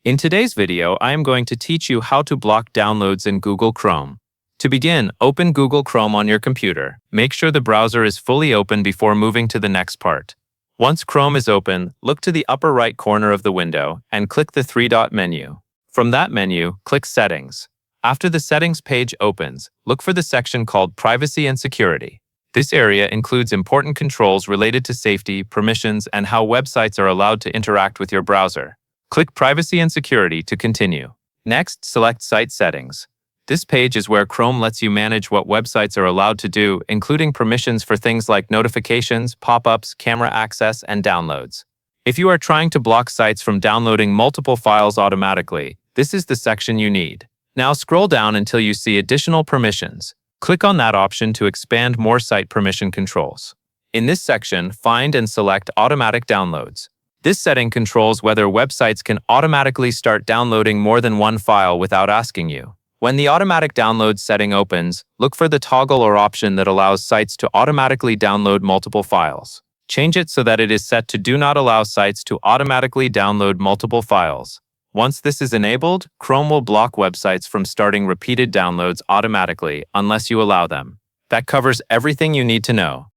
In today's video, I am going to teach you how to block downloads in Google Chrome. To begin, open Google Chrome on your computer. Make sure the browser is fully open before moving to the next part. Once Chrome is open, look to the upper right corner of the window and click the three-dot menu. From that menu, click Settings. After the Settings page opens, look for the section called Privacy and Security. This area includes important controls related to safety, permissions, and how websites are allowed to interact with your browser. Click Privacy and Security to continue. Next, select Site Settings. This page is where Chrome lets you manage what websites are allowed to do, including permissions for things like notifications, pop-ups, camera access, and downloads. If you are trying to block sites from downloading multiple files automatically, this is the section you need. Now scroll down until you see Additional Permissions. Click on that option to expand more site permission controls. In this section, find and select Automatic Downloads. This setting controls whether websites can automatically start downloading more than one file without asking you. When the Automatic Downloads setting opens, look for the toggle or option that allows sites to automatically download multiple files. Change it so that it is set to Do Not Allow Sites to Automatically Download Multiple Files. Once this is enabled, Chrome will block websites from starting repeated downloads automatically unless you allow them. That covers everything you need to know.